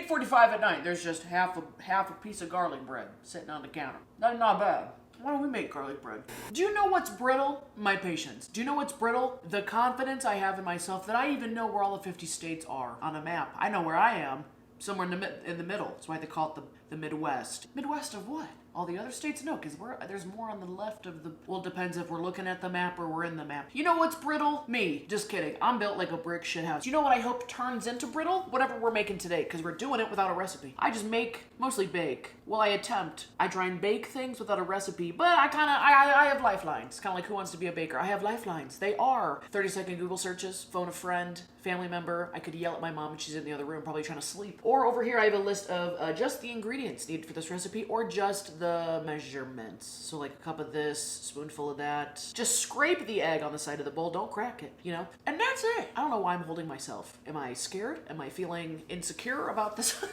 8:45 at night, there's just half a piece of garlic bread sitting on the counter. That's not bad. Why don't we make garlic bread? Do you know what's brittle? My patience. Do you know what's brittle? The confidence I have in myself that I even know where all the 50 states are on a map. I know where I am, somewhere in the middle. That's why they call it the Midwest. Midwest of what? All the other states? No, because there's more on the left of the... Well, it depends if we're looking at the map or we're in the map. You know what's brittle? Me. Just kidding. I'm built like a brick shithouse. You know what I hope turns into brittle? Whatever we're making today, because we're doing it without a recipe. I just make, mostly bake. Well, I attempt. I try and bake things without a recipe, but I have lifelines. Kind of like Who Wants to Be a Baker? I have lifelines. They are 30-second Google searches, phone a friend, family member. I could yell at my mom and she's in the other room probably trying to sleep. Or over here I have a list of just the ingredients needed for this recipe, or just the measurements. So like a cup of this, spoonful of that. Just scrape the egg on the side of the bowl, don't crack it, you know? And that's it. I don't know why I'm holding myself. Am I scared? Am I feeling insecure about this?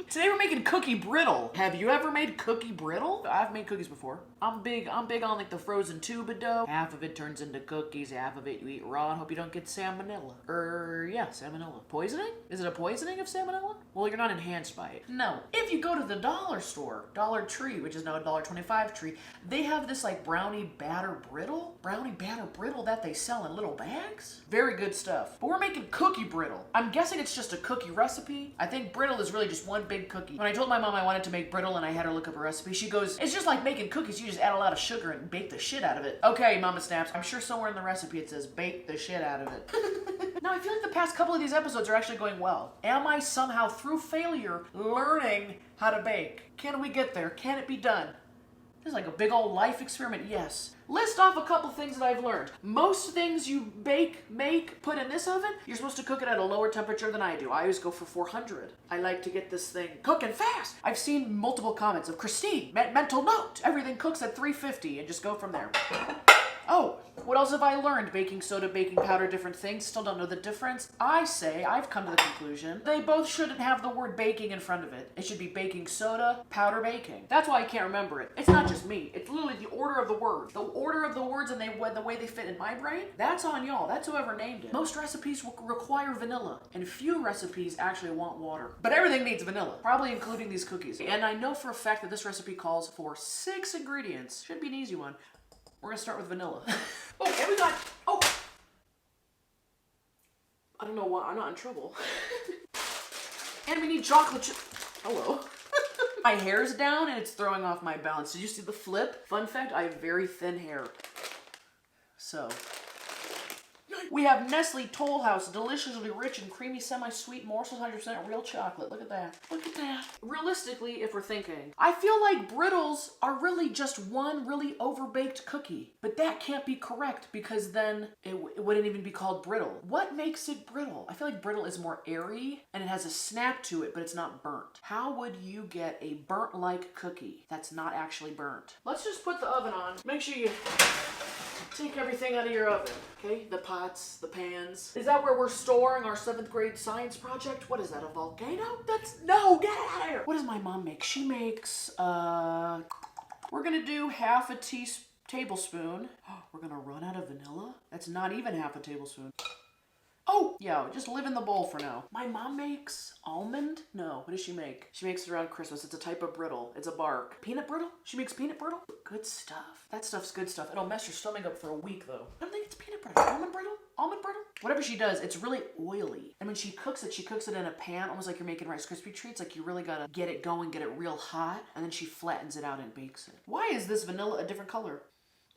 Today we're making cookie brittle. Have you ever made cookie brittle? I've made cookies before. I'm big on like the frozen tuba dough. Half of it turns into cookies, half of it you eat raw, and hope you don't get salmonella. Yeah, salmonella. Poisoning? Is it a poisoning of salmonella? Well, you're not enhanced by it. No. If you go to the dollar store, Dollar Tree, which is now a $1.25 tree, they have this like brownie batter brittle that they sell in little bags. Very good stuff. But we're making cookie brittle. I'm guessing it's just a cookie recipe. I think brittle is really just one big cookie. When I told my mom I wanted to make brittle and I had her look up a recipe, she goes, it's just like making cookies. You just add a lot of sugar and bake the shit out of it. Okay, Mama Snaps. I'm sure somewhere in the recipe it says bake the shit out of it. Now, I feel like the past couple of these episodes are actually going well. Am I somehow, through failure, learning how to bake? Can we get there? Can it be done? This is like a big old life experiment, yes. List off a couple things that I've learned. Most things you bake, make, put in this oven, you're supposed to cook it at a lower temperature than I do. I always go for 400. I like to get this thing cooking fast. I've seen multiple comments of Christine, mental note, everything cooks at 350 and just go from there. Oh, what else have I learned? Baking soda, baking powder, different things. Still don't know the difference. I say, I've come to the conclusion, they both shouldn't have the word baking in front of it. It should be baking soda, powder baking. That's why I can't remember it. It's not just me. It's literally the order of the words. The order of the words and the way they fit in my brain, that's on y'all. That's whoever named it. Most recipes require vanilla, and few recipes actually want water. But everything needs vanilla, probably including these cookies. And I know for a fact that this recipe calls for 6 ingredients. Should be an easy one. We're gonna start with vanilla. Oh, and we got, oh! I don't know why, I'm not in trouble. And we need chocolate chip. Hello. My hair's down and it's throwing off my balance. Did you see the flip? Fun fact, I have very thin hair. So. We have Nestle Toll House, deliciously rich and creamy semi-sweet morsels, 100% real chocolate. Look at that. Look at that. Realistically, if we're thinking, I feel like brittles are really just one really overbaked cookie. But that can't be correct because then it wouldn't even be called brittle. What makes it brittle? I feel like brittle is more airy and it has a snap to it, but it's not burnt. How would you get a burnt-like cookie that's not actually burnt? Let's just put the oven on. Make sure you take everything out of your oven, okay? The pots, the pans. Is that where we're storing our 7th grade science project? What is that, a volcano? No, get it out of here! What does my mom make? She makes, we're gonna do half a tablespoon. We're gonna run out of vanilla? That's not even half a tablespoon. Oh, yeah, just live in the bowl for now. My mom makes almond? No, what does she make? She makes it around Christmas. It's a type of brittle. It's a bark. Peanut brittle? She makes peanut brittle? Good stuff. That stuff's good stuff. It'll mess your stomach up for a week, though. I don't think it's peanut brittle. Almond brittle? Almond brittle? Whatever she does, it's really oily. And when she cooks it in a pan, almost like you're making Rice Krispie treats. Like you really gotta get it going, get it real hot, and then she flattens it out and bakes it. Why is this vanilla a different color?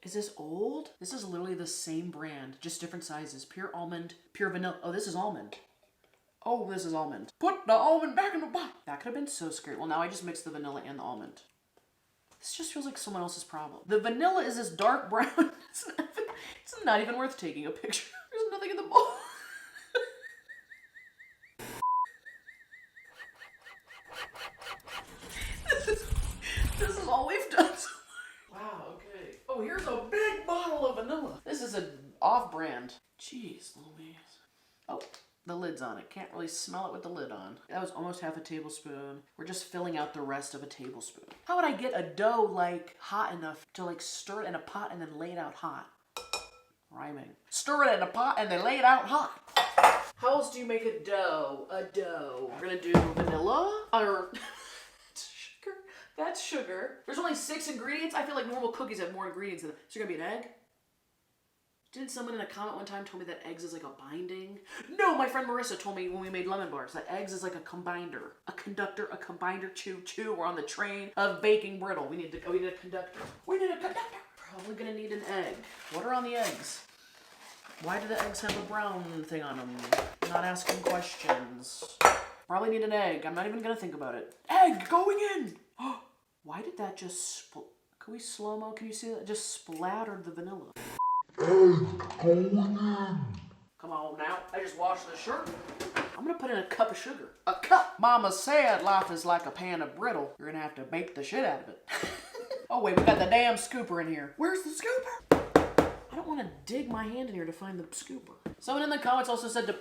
Is this old? This is literally the same brand, just different sizes. Pure almond, pure vanilla. Oh, this is almond. Oh, this is almond. Put the almond back in the box. That could have been so scary. Well, now I just mixed the vanilla and the almond. This just feels like someone else's problem. The vanilla is this dark brown. It's not even worth taking a picture. There's nothing in the bowl. This is all we've done so far. Wow, okay. Oh, here's a big bottle of vanilla. This is an off-brand. Jeez Louise. Oh, the lid's on it. Can't really smell it with the lid on. That was almost half a tablespoon. We're just filling out the rest of a tablespoon. How would I get a dough like hot enough to like stir it in a pot and then lay it out hot? Rhyming. Stir it in a pot and then lay it out hot. How else do you make a dough? A dough. We're gonna do vanilla or sugar. That's sugar. There's only 6 ingredients. I feel like normal cookies have more ingredients than that. So you're gonna be an egg? Didn't someone in a comment one time told me that eggs is like a binding? No, my friend Marissa told me when we made lemon bars that eggs is like a combinder. A conductor, a combiner, choo. We're on the train of baking brittle. We need a conductor. We need a conductor. Probably gonna need an egg. What are on the eggs? Why do the eggs have a brown thing on them? Not asking questions. Probably need an egg. I'm not even gonna think about it. Egg going in! Why did that just can we slow-mo? Can you see that? Just splattered the vanilla. Egg going in! Come on now. I just washed the shirt. I'm gonna put in a cup of sugar. A cup! Mama said life is like a pan of brittle. You're gonna have to bake the shit out of it. Oh wait, we got the damn scooper in here. Where's the scooper? I don't want to dig my hand in here to find the scooper. Someone in the comments also said to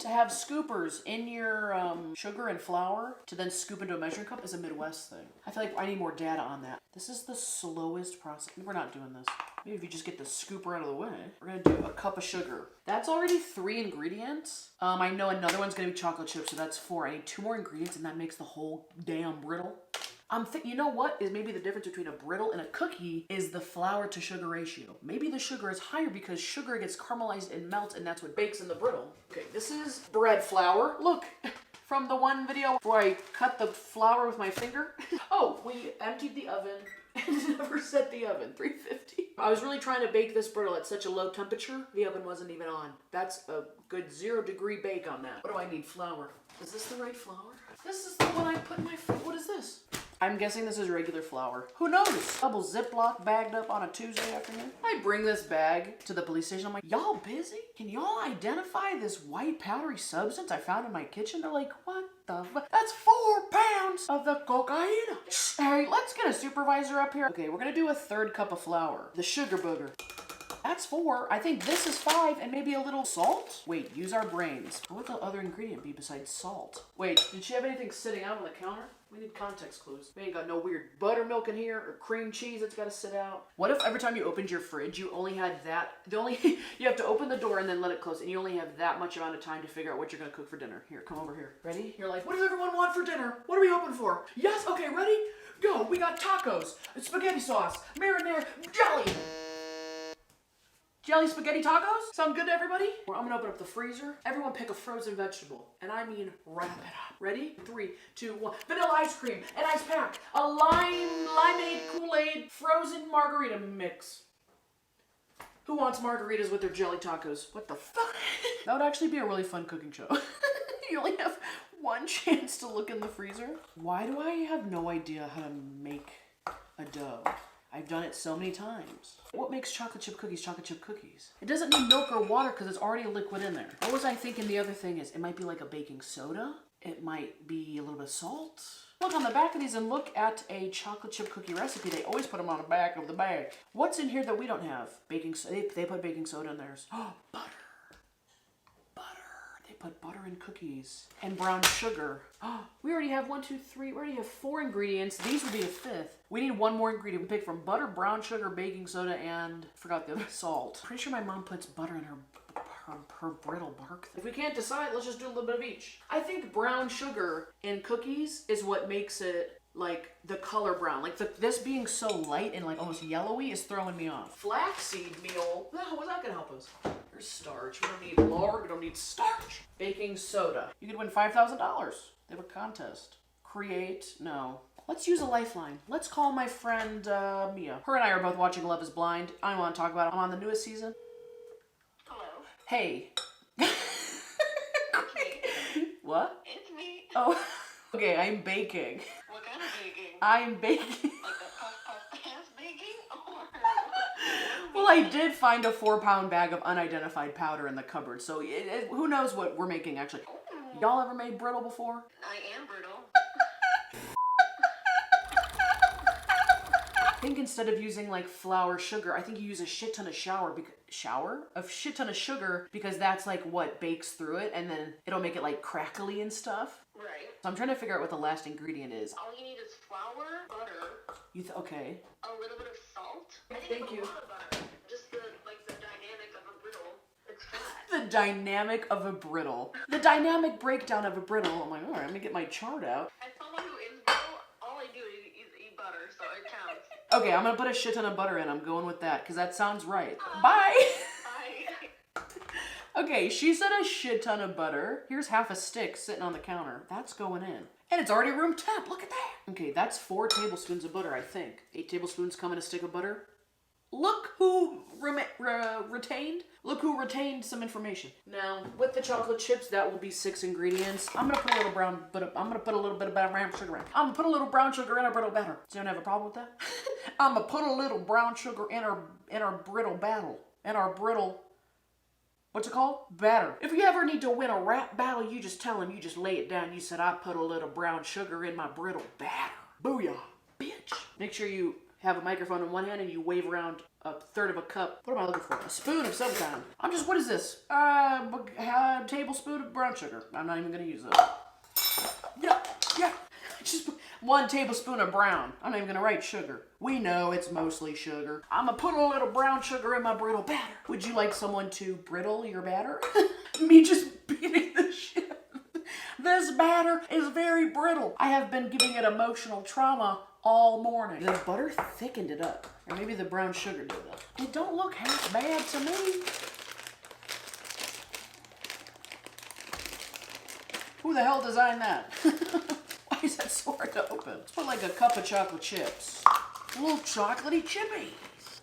have scoopers in your sugar and flour to then scoop into a measuring cup is a Midwest thing. I feel like I need more data on that. This is the slowest process. We're not doing this. Maybe if you just get the scooper out of the way. We're gonna do a cup of sugar. That's already 3 ingredients. I know another one's gonna be chocolate chips, so that's 4. I need 2 more ingredients, and that makes the whole damn brittle. You know what is maybe the difference between a brittle and a cookie is the flour to sugar ratio. Maybe the sugar is higher because sugar gets caramelized and melts, and that's what bakes in the brittle. Okay, this is bread flour. Look, from the one video where I cut the flour with my finger. Oh, we emptied the oven and never set the oven, 350. I was really trying to bake this brittle at such a low temperature, the oven wasn't even on. That's a good 0-degree bake on that. What do I need? Flour. Is this the right flour? This is the one I put in my food. What is this? I'm guessing this is regular flour. Who knows? Double Ziploc bagged up on a Tuesday afternoon. I bring this bag to the police station. I'm like, y'all busy? Can y'all identify this white powdery substance I found in my kitchen? They're like, what the fuck? That's 4 pounds of the cocaine. Hey, let's get a supervisor up here. Okay, we're gonna do a 1/3 cup of flour. The sugar booger. That's 4. I think this is 5 and maybe a little salt. Wait, use our brains. What would the other ingredient be besides salt? Wait, did she have anything sitting out on the counter? We need context clues. We ain't got no weird buttermilk in here or cream cheese that's gotta sit out. What if every time you opened your fridge, you only had you have to open the door and then let it close, and you only have that much amount of time to figure out what you're gonna cook for dinner. Here, come over here. Ready? You're like, what does everyone want for dinner? What are we open for? Yes, okay, ready? Go. We got tacos, spaghetti sauce, marinara, jelly. Jelly spaghetti tacos? Sound good to everybody? Well, I'm gonna open up the freezer. Everyone pick a frozen vegetable. And I mean wrap it up. Ready? 3, 2, 1. Vanilla ice cream, an ice pack, a limeade, Kool-Aid, frozen margarita mix. Who wants margaritas with their jelly tacos? What the fuck? That would actually be a really fun cooking show. You only have 1 chance to look in the freezer. Why do I have no idea how to make a dough? I've done it so many times. What makes chocolate chip cookies chocolate chip cookies? It doesn't need milk or water because there's already a liquid in there. What was I thinking the other thing is? It might be like a baking soda. It might be a little bit of salt. Look on the back of these and look at a chocolate chip cookie recipe. They always put them on the back of the bag. What's in here that we don't have? Baking soda. They put baking soda in theirs. Oh, butter. Put butter in cookies and brown sugar. Oh, we already have 1, 2, 3. We already have 4 ingredients. These would be the 5th. We need 1 more ingredient. We pick from butter, brown sugar, baking soda, and forgot the other, salt. Pretty sure my mom puts butter in her brittle bark. If we can't decide, let's just do a little bit of each. I think brown sugar in cookies is what makes it like the color brown. Like this being so light and like almost yellowy is throwing me off. Flaxseed meal. How's that gonna help us? There's starch. We don't need lard. We don't need starch. Baking soda. You could win $5,000. They have a contest. No. Let's use a lifeline. Let's call my friend Mia. Her and I are both watching Love is Blind. I want to talk about it. I'm on the newest season. Hello. Hey. It's me. What? It's me. Oh. Okay, I'm baking. What kind of baking? I'm baking. Like a puff pass baking? Or Well, I did find a 4-pound bag of unidentified powder in the cupboard, so who knows what we're making actually. Ooh. Y'all ever made brittle before? I am brittle. I think instead of using like flour, sugar, I think you use a shit ton of shit ton of sugar because that's like what bakes through it, and then it'll make it like crackly and stuff. Right. So I'm trying to figure out what the last ingredient is. All you need is flour, butter, Okay. a little bit of salt. I think Thank it's a you. lot of butter. Just the dynamic of a brittle. dynamic of a brittle. The dynamic breakdown of a brittle. I'm like, all right, let me get my chart out. As someone who is brittle, all I do is eat butter, so it counts. Okay, I'm gonna put a shit ton of butter in. I'm going with that because that sounds right. Bye. Bye. Okay, she said a shit ton of butter. Here's half a stick sitting on the counter. That's going in. And it's already room temp. Look at that. Okay, that's 4 tablespoons of butter, I think. 8 tablespoons come in a stick of butter. Look who retained. Look who retained some information. Now, with the chocolate chips, that will be 6 ingredients. I'm gonna put a little brown, but I'm gonna put a little bit of brown sugar in. I'm gonna put a little brown sugar in our brittle batter. Does anyone have a problem with that? I'm gonna put a little brown sugar in our brittle battle. In our brittle, what's it called? Batter. If you ever need to win a rap battle, you just tell him, you just lay it down. You said, I put a little brown sugar in my brittle batter. Booyah, bitch. Make sure you have a microphone in one hand and you wave around a third of a cup. What am I looking for? A spoon of some kind. What is this? A tablespoon of brown sugar. I'm not even gonna use it. Yeah. Just 1 tablespoon of brown. I'm not even gonna write sugar. We know it's mostly sugar. I'm gonna put a little brown sugar in my brittle batter. Would you like someone to brittle your batter? Me just beating the shit. This batter is very brittle. I have been giving it emotional trauma all morning. The butter thickened it up. Or maybe the brown sugar did that. It don't look half bad to me. Who the hell designed that? Why is that so hard to open? Let's put like a cup of chocolate chips. Little chocolatey chippies.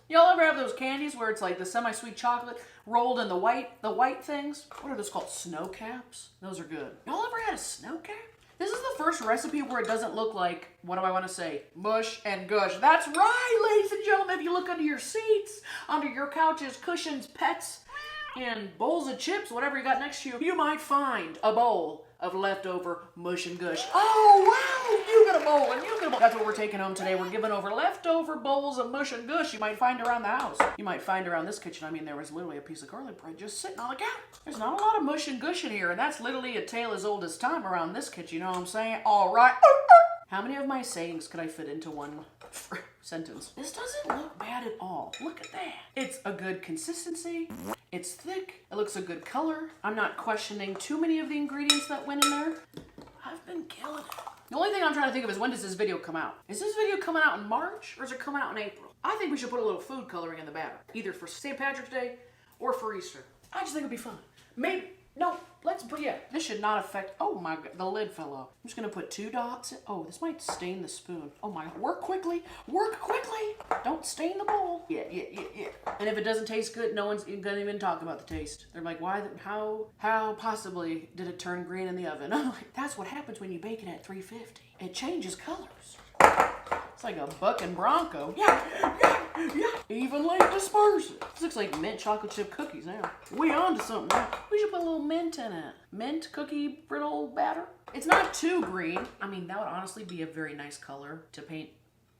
Y'all ever have those candies where it's like the semi-sweet chocolate rolled in the white things? What are those called? Snow caps? Those are good. Y'all ever had a snow cap? This is the first recipe where it doesn't look like, what do I want to say? Mush and gush. That's right, ladies and gentlemen. If you look under your seats, under your couches, cushions, pets, and bowls of chips, whatever you got next to you, you might find a bowl of leftover mush and gush. Oh, wow, you got a bowl and you got a bowl. That's what we're taking home today. We're giving over leftover bowls of mush and gush you might find around the house. You might find around this kitchen. I mean, there was literally a piece of garlic bread just sitting on the counter. There's not a lot of mush and gush in here, and that's literally a tale as old as time around this kitchen, you know what I'm saying? All right. How many of my sayings could I fit into one sentence? This doesn't look bad at all. Look at that. It's a good consistency. It's thick. It looks a good color. I'm not questioning too many of the ingredients that went in there. I've been killing it. The only thing I'm trying to think of is, when does this video come out? Is this video coming out in March or is it coming out in April? I think we should put a little food coloring in the batter, either for St. Patrick's Day or for Easter. I just think it'd be fun. Maybe, no, let's put, yeah, this should not affect, oh my God, the lid fell off. I'm just gonna put 2 dots in. Oh, this might stain the spoon. Oh my God, work quickly, don't stain the bowl. Yeah. And if it doesn't taste good, no one's gonna even talk about the taste. They're like, why, how possibly did it turn green in the oven? I'm like, that's what happens when you bake it at 350. It changes colors. It's like a bucking bronco. Yeah. Evenly dispersive. This looks like mint chocolate chip cookies now. We on to something now. We should put a little mint in it. Mint cookie brittle batter. It's not too green. I mean, that would honestly be a very nice color to paint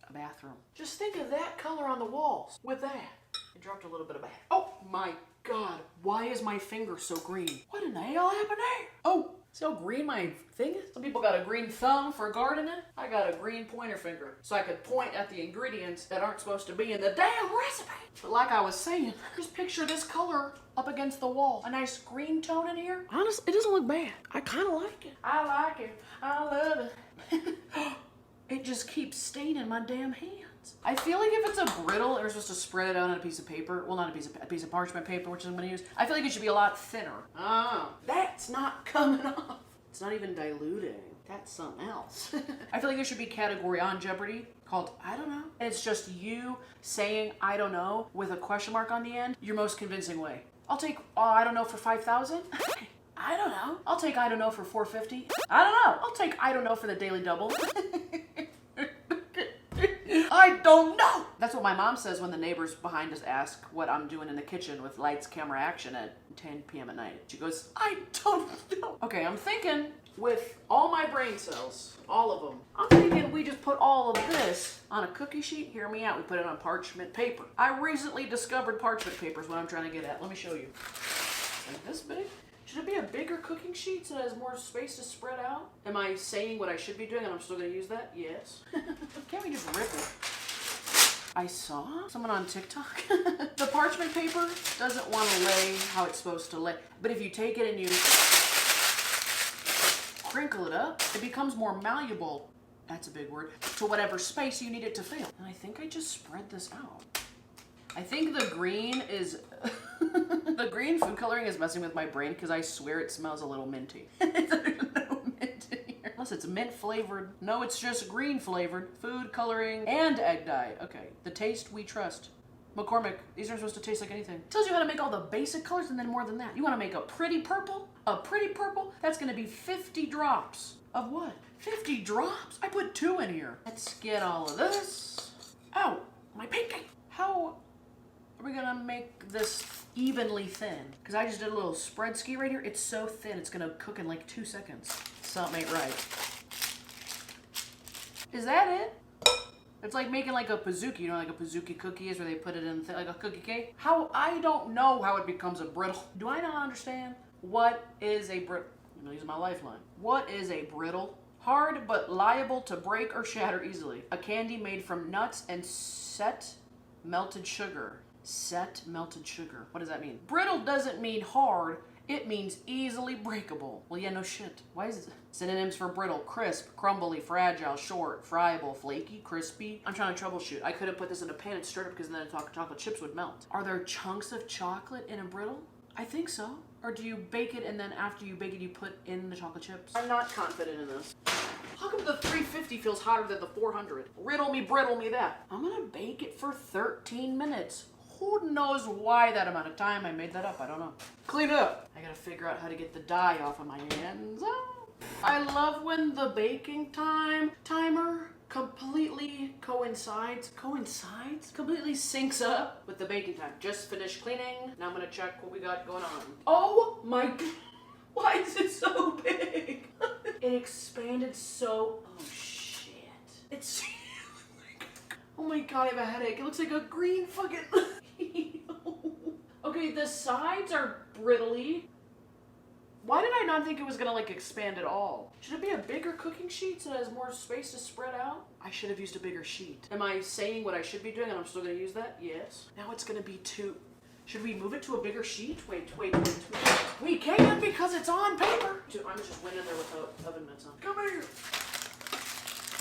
a bathroom. Just think of that color on the walls with that. I dropped a little bit of batter. Oh my God. Why is my finger so green? What in the hell happened there? Oh. See how green my thing is? Some people got a green thumb for gardening. I got a green pointer finger, so I could point at the ingredients that aren't supposed to be in the damn recipe. But like I was saying, just picture this color up against the wall. A nice green tone in here. Honestly, it doesn't look bad. I kind of like it. I like it. I love it. It just keeps staining my damn hands. I feel like if it's a brittle, you're supposed to spread it out on a piece of paper. Well, not a piece of parchment paper, which I'm going to use. I feel like it should be a lot thinner. Oh, that's not coming off. It's not even diluting. That's something else. I feel like there should be a category on Jeopardy called I don't know. And it's just you saying I don't know with a question mark on the end, your most convincing way. I'll take I don't know for 5,000. I don't know. I'll take I don't know for 450. I don't know. I'll take I don't know for the daily double. I don't know. That's what my mom says when the neighbors behind us ask what I'm doing in the kitchen with lights, camera, action at 10 p.m. at night. She goes, I don't know. Okay, I'm thinking with all my brain cells, all of them, I'm thinking we just put all of this on a cookie sheet. Hear me out. We put it on parchment paper. I recently discovered parchment paper is what I'm trying to get at. Let me show you. Like this big? Should it be a bigger cooking sheet so it has more space to spread out? Am I saying what I should be doing and I'm still going to use that? Yes. Can't we just rip it? I saw someone on TikTok. The parchment paper doesn't want to lay how it's supposed to lay. But if you take it and you crinkle it up, it becomes more malleable. That's a big word. To whatever space you need it to fill. And I think I just spread this out. I think the green is... the green food coloring is messing with my brain because I swear it smells a little minty. There's no mint in here. Unless it's mint flavored. No, it's just green flavored. Food coloring and egg dye. Okay, the taste we trust. McCormick, these aren't supposed to taste like anything. Tells you how to make all the basic colors and then more than that. You want to make a pretty purple? A pretty purple? That's going to be 50 drops. Of what? 50 drops? I put 2 in here. Let's get all of this. Oh, my painting. How are we going to make this evenly thin? Because I just did a little spread ski right here. It's so thin, it's going to cook in like 2 seconds. Something ain't right. Is that it? It's like making like a pizookie, you know, like a pizookie cookie is where they put it in like a cookie cake. I don't know how it becomes a brittle. Do I not understand? What is a brittle? I'm using my lifeline. What is a brittle? Hard but liable to break or shatter easily. A candy made from nuts and set melted sugar. Set melted sugar. What does that mean? Brittle doesn't mean hard. It means easily breakable. Well, yeah, no shit. Why is it? Synonyms for brittle: crisp, crumbly, fragile, short, friable, flaky, crispy. I'm trying to troubleshoot. I couldn't put this in a pan and stir it up because then chocolate chips would melt. Are there chunks of chocolate in a brittle? I think so. Or do you bake it and then after you bake it, you put in the chocolate chips? I'm not confident in this. How come the 350 feels hotter than the 400? Riddle me, brittle me that. I'm gonna bake it for 13 minutes. Who knows why that amount of time? I made that up, I don't know. Clean up. I gotta figure out how to get the dye off of my hands. I love when the baking timer completely coincides, completely syncs up with the baking time. Just finished cleaning. Now I'm gonna check what we got going on. Oh my God. Why is it so big? It expanded so, oh shit. It's, oh my God, I have a headache. It looks like a green fucking, okay, the sides are brittly. Why did I not think it was gonna like expand at all? Should it be a bigger cooking sheet so it has more space to spread out? I should have used a bigger sheet. Am I saying what I should be doing and I'm still gonna use that? Yes. Now it's gonna be too, should we move it to a bigger sheet? Wait. We can't because it's on paper. I'm just went in there with the oven mitts on. Come here.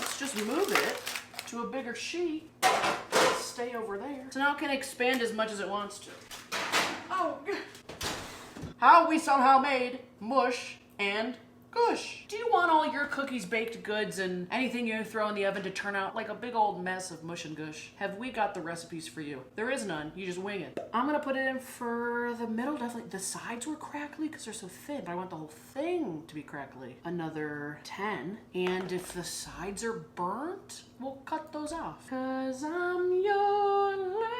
Let's just move it to a bigger sheet. Stay over there. So now it can expand as much as it wants to. Oh, how we somehow made mush and gush. Do you want all your cookies, baked goods, and anything you throw in the oven to turn out like a big old mess of mush and gush? Have we got the recipes for you? There is none. You just wing it. I'm gonna put it in for the middle, definitely. The sides were crackly because they're so thin, but I want the whole thing to be crackly. Another 10. And if the sides are burnt, we'll cut those off. 'Cause I'm your lady.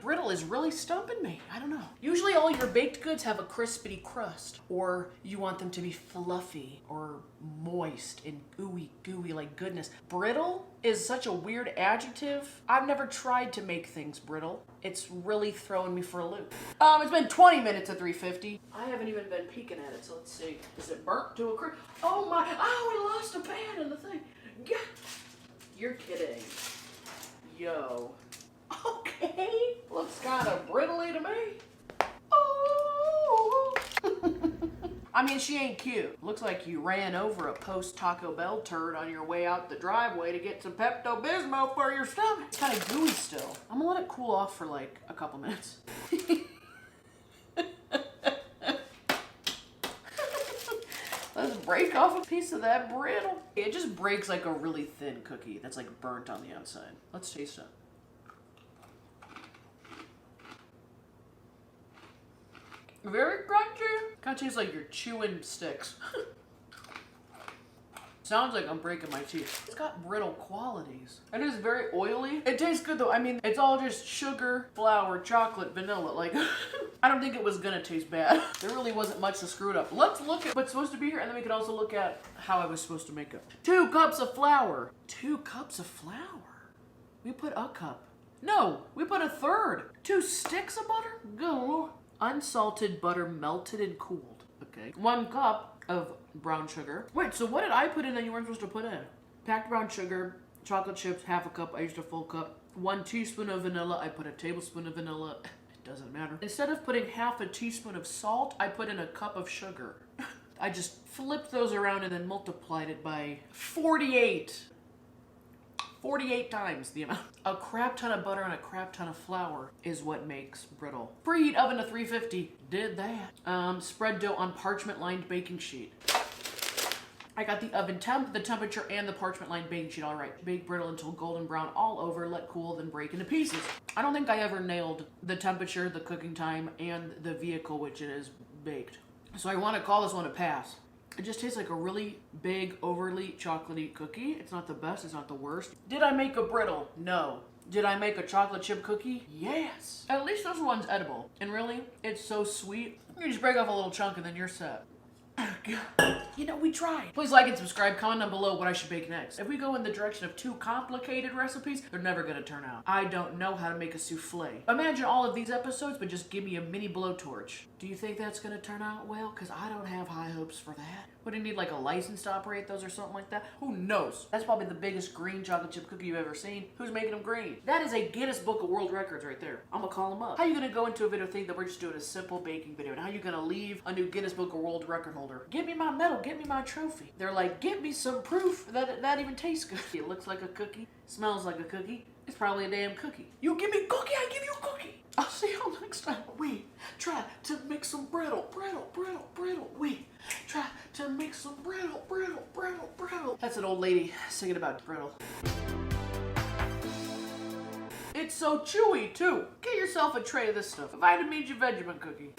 Brittle is really stumping me. I don't know. Usually all your baked goods have a crispity crust, or you want them to be fluffy or moist and ooey gooey like goodness. Brittle is such a weird adjective. I've never tried to make things brittle. It's really throwing me for a loop. It's been 20 minutes at 350. I haven't even been peeking at it, so let's see. Is it burnt to a crisp? Oh my, oh, we lost a pan in the thing. Yeah. You're kidding. Yo. Okay, looks kind of brittly to me. Oh. I mean, she ain't cute. Looks like you ran over a post-Taco Bell turd on your way out the driveway to get some Pepto-Bismol for your stomach. It's kind of gooey still. I'm gonna let it cool off for like a couple minutes. Let's break off a piece of that brittle. It just breaks like a really thin cookie that's like burnt on the outside. Let's taste it. Very crunchy. Kind of tastes like you're chewing sticks. Sounds like I'm breaking my teeth. It's got brittle qualities. It is very oily. It tastes good though. I mean, it's all just sugar, flour, chocolate, vanilla. Like, I don't think it was gonna taste bad. There really wasn't much to screw it up. Let's look at what's supposed to be here, and then we can also look at how I was supposed to make it. 2 cups of flour. 2 cups of flour? We put a cup. No, we put a third. 2 sticks of butter? Go. Unsalted butter melted and cooled. Okay. 1 cup of brown sugar. Wait, so what did I put in that you weren't supposed to put in? Packed brown sugar, chocolate chips, half a cup. I used a full cup. 1 teaspoon of vanilla. I put a tablespoon of vanilla. It doesn't matter. Instead of putting half a teaspoon of salt, I put in a cup of sugar. I just flipped those around and then multiplied it by 48. 48 times the amount. A crap ton of butter and a crap ton of flour is what makes brittle. Preheat oven to 350. Did that. Spread dough on parchment-lined baking sheet. I got the oven temp, the temperature, and the parchment-lined baking sheet all right. Bake brittle until golden brown all over, let cool, then break into pieces. I don't think I ever nailed the temperature, the cooking time, and the vehicle which it is baked. So I want to call this one a pass. It just tastes like a really big, overly chocolatey cookie. It's not the best, it's not the worst. Did I make a brittle? No. Did I make a chocolate chip cookie? Yes. At least this one's edible. And really, it's so sweet. You just break off a little chunk and then you're set. You know, we tried. Please like and subscribe. Comment down below what I should bake next. If we go in the direction of too complicated recipes, they're never gonna turn out. I don't know how to make a souffle. Imagine all of these episodes, but just give me a mini blowtorch. Do you think that's gonna turn out well? Because I don't have high hopes for that. Would I need like a license to operate those or something like that? Who knows? That's probably the biggest green chocolate chip cookie you've ever seen. Who's making them green? That is a Guinness Book of World Records right there. I'm gonna call them up. How you gonna go into a video thinking that we're just doing a simple baking video? And how you gonna leave a new Guinness Book of World Record holder? Give me my medal, give me my trophy. They're like, get me some proof that that even tastes good. It looks like a cookie, smells like a cookie. It's probably a damn cookie. You give me cookie, I give you a cookie. I'll see y'all next time. We try to make some brittle. We try to make some brittle. That's an old lady singing about brittle. It's so chewy too. Get yourself a tray of this stuff. Vitamin Vegemite cookie.